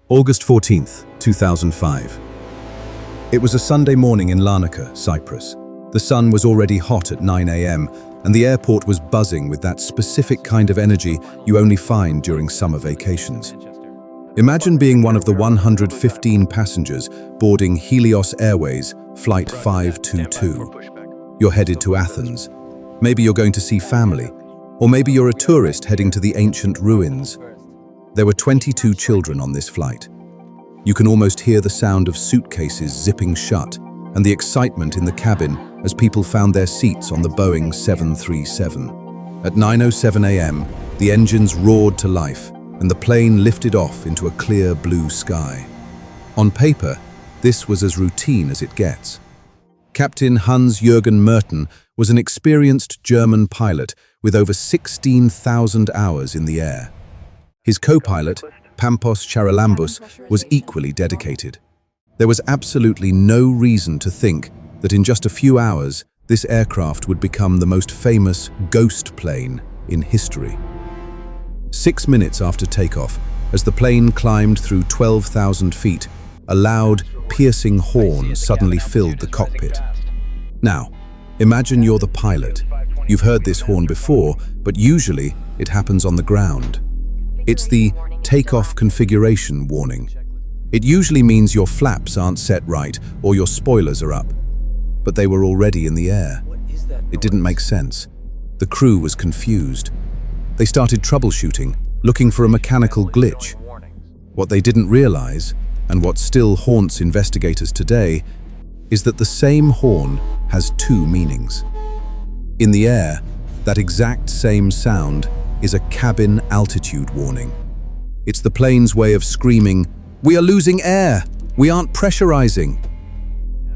August 14th, 2005. It was a Sunday morning in Larnaca, Cyprus. The sun was already hot at 9 a.m. and the airport was buzzing with that specific kind of energy you only find during summer vacations. Imagine being one of the 115 passengers boarding Helios Airways Flight 522. You're headed to Athens. Maybe you're going to see family, or maybe you're a tourist heading to the ancient ruins. There were 22 children on this flight. You can almost hear the sound of suitcases zipping shut and the excitement in the cabin as people found their seats on the Boeing 737. At 9:07 a.m., the engines roared to life and the plane lifted off into a clear blue sky. On paper, this was as routine as it gets. Captain Hans-Jürgen Merten was an experienced German pilot with over 16,000 hours in the air. His co-pilot, Pampos Charalambous, was equally dedicated. There was absolutely no reason to think that in just a few hours, this aircraft would become the most famous ghost plane in history. 6 minutes after takeoff, as the plane climbed through 12,000 feet, a loud, piercing horn suddenly filled the cockpit. Now, imagine you're the pilot. You've heard this horn before, but usually it happens on the ground. It's the takeoff configuration warning. It usually means your flaps aren't set right or your spoilers are up. But they were already in the air. It didn't make sense. The crew was confused. They started troubleshooting, looking for a mechanical glitch. What they didn't realize, and what still haunts investigators today, is that the same horn has two meanings. In the air, that exact same sound is a cabin altitude warning. It's the plane's way of screaming, "We are losing air! We aren't pressurizing!"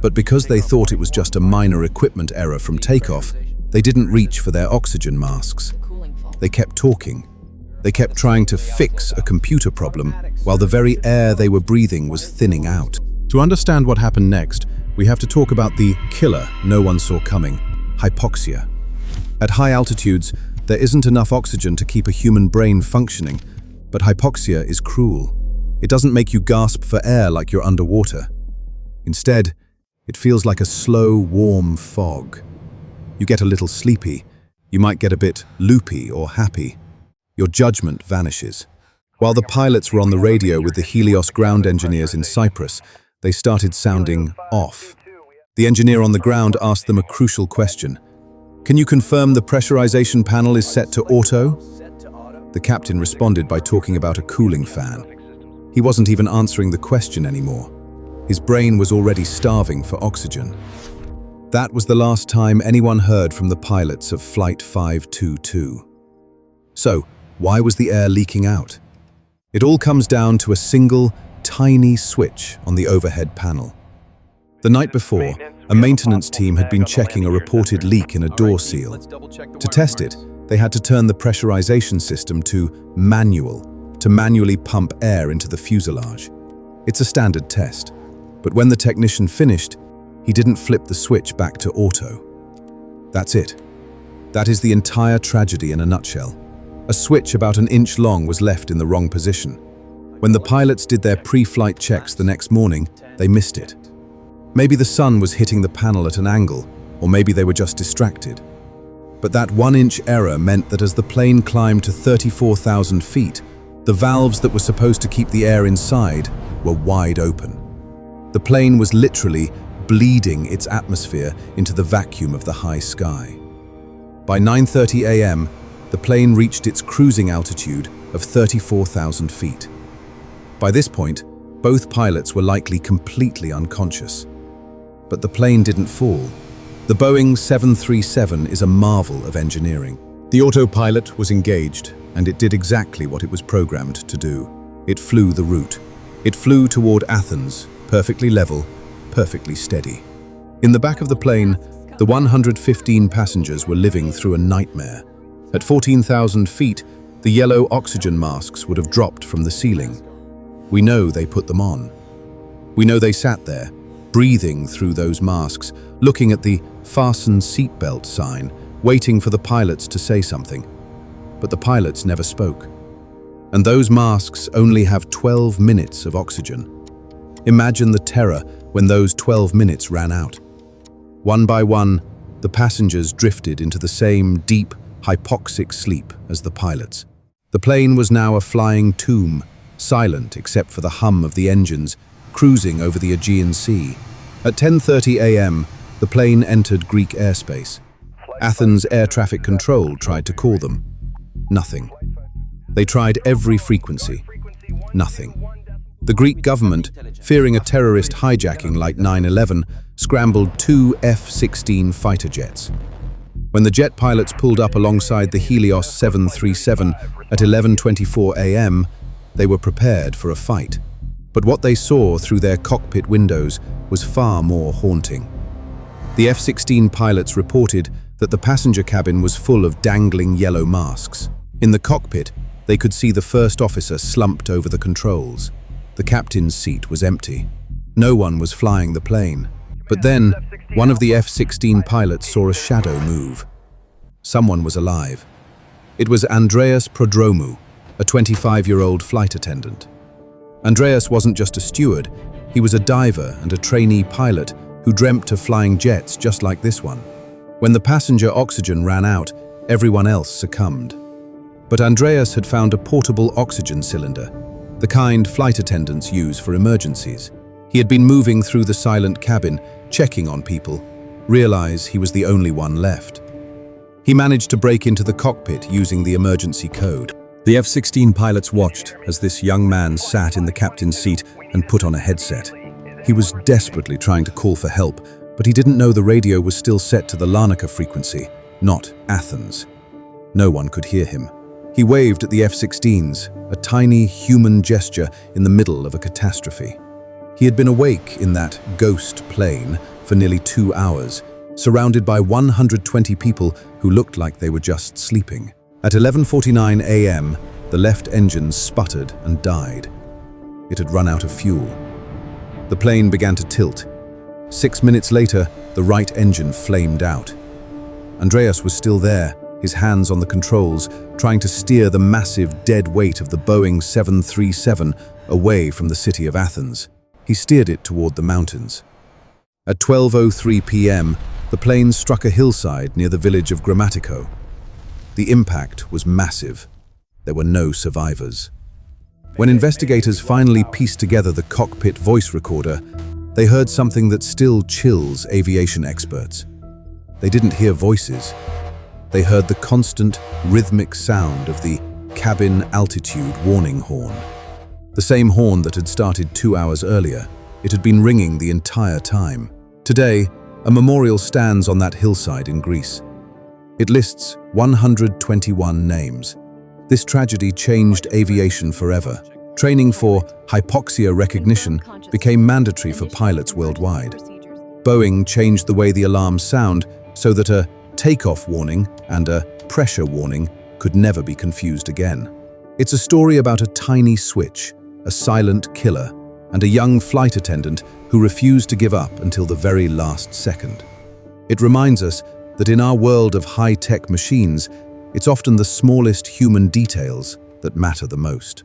But because they thought it was just a minor equipment error from takeoff, they didn't reach for their oxygen masks. They kept talking. They kept trying to fix a computer problem while the very air they were breathing was thinning out. To understand what happened next, we have to talk about the killer no one saw coming, hypoxia. At high altitudes, there isn't enough oxygen to keep a human brain functioning, but hypoxia is cruel. It doesn't make you gasp for air like you're underwater. Instead, it feels like a slow, warm fog. You get a little sleepy. You might get a bit loopy or happy. Your judgment vanishes. While the pilots were on the radio with the Helios ground engineers in Cyprus, they started sounding off. The engineer on the ground asked them a crucial question. "Can you confirm the pressurization panel is set to auto?" The captain responded by talking about a cooling fan. He wasn't even answering the question anymore. His brain was already starving for oxygen. That was the last time anyone heard from the pilots of Flight 522. So, why was the air leaking out? It all comes down to a single, tiny switch on the overhead panel. The night before, a maintenance team had been checking a reported leak in a door seal. To test it, they had to turn the pressurization system to manual, to manually pump air into the fuselage. It's a standard test, but when the technician finished, he didn't flip the switch back to auto. That's it. That is the entire tragedy in a nutshell. A switch about an inch long was left in the wrong position. When the pilots did their pre-flight checks the next morning, they missed it. Maybe the sun was hitting the panel at an angle, or maybe they were just distracted. But that 1-inch error meant that as the plane climbed to 34,000 feet, the valves that were supposed to keep the air inside were wide open. The plane was literally bleeding its atmosphere into the vacuum of the high sky. By 9:30 a.m., the plane reached its cruising altitude of 34,000 feet. By this point, both pilots were likely completely unconscious. But the plane didn't fall. The Boeing 737 is a marvel of engineering. The autopilot was engaged, and it did exactly what it was programmed to do. It flew the route. It flew toward Athens, perfectly level, perfectly steady. In the back of the plane, the 115 passengers were living through a nightmare. At 14,000 feet, the yellow oxygen masks would have dropped from the ceiling. We know they put them on. We know they sat there, breathing through those masks, looking at the "fasten seatbelt" sign, waiting for the pilots to say something. But the pilots never spoke. And those masks only have 12 minutes of oxygen. Imagine the terror when those 12 minutes ran out. One by one, the passengers drifted into the same deep, hypoxic sleep as the pilots. The plane was now a flying tomb, silent except for the hum of the engines, cruising over the Aegean Sea. At 10:30 a.m., the plane entered Greek airspace. Athens air traffic control tried to call them. Nothing. They tried every frequency. Nothing. The Greek government, fearing a terrorist hijacking like 9/11, scrambled 2 F-16 fighter jets. When the jet pilots pulled up alongside the Helios 737 at 11:24 a.m., they were prepared for a fight. But what they saw through their cockpit windows was far more haunting. The F-16 pilots reported that the passenger cabin was full of dangling yellow masks. In the cockpit, they could see the first officer slumped over the controls. The captain's seat was empty. No one was flying the plane. But then, one of the F-16 pilots saw a shadow move. Someone was alive. It was Andreas Prodromou, a 25-year-old flight attendant. Andreas wasn't just a steward, he was a diver and a trainee pilot who dreamt of flying jets just like this one. When the passenger oxygen ran out, everyone else succumbed. But Andreas had found a portable oxygen cylinder, the kind flight attendants use for emergencies. He had been moving through the silent cabin, checking on people, realized he was the only one left. He managed to break into the cockpit using the emergency code. The F-16 pilots watched as this young man sat in the captain's seat and put on a headset. He was desperately trying to call for help, but he didn't know the radio was still set to the Larnaca frequency, not Athens. No one could hear him. He waved at the F-16s, a tiny human gesture in the middle of a catastrophe. He had been awake in that ghost plane for nearly 2 hours, surrounded by 120 people who looked like they were just sleeping. At 11:49 a.m., the left engine sputtered and died. It had run out of fuel. The plane began to tilt. 6 minutes later, the right engine flamed out. Andreas was still there, his hands on the controls, trying to steer the massive dead weight of the Boeing 737 away from the city of Athens. He steered it toward the mountains. At 12:03 p.m., the plane struck a hillside near the village of Grammatico. The impact was massive. There were no survivors. When investigators finally pieced together the cockpit voice recorder, they heard something that still chills aviation experts. They didn't hear voices. They heard the constant, rhythmic sound of the cabin altitude warning horn. The same horn that had started 2 hours earlier. It had been ringing the entire time. Today, a memorial stands on that hillside in Greece. It lists 121 names. This tragedy changed aviation forever. Training for hypoxia recognition became mandatory for pilots worldwide. Boeing changed the way the alarms sound so that a takeoff warning and a pressure warning could never be confused again. It's a story about a tiny switch, a silent killer, and a young flight attendant who refused to give up until the very last second. It reminds us that in our world of high-tech machines, it's often the smallest human details that matter the most.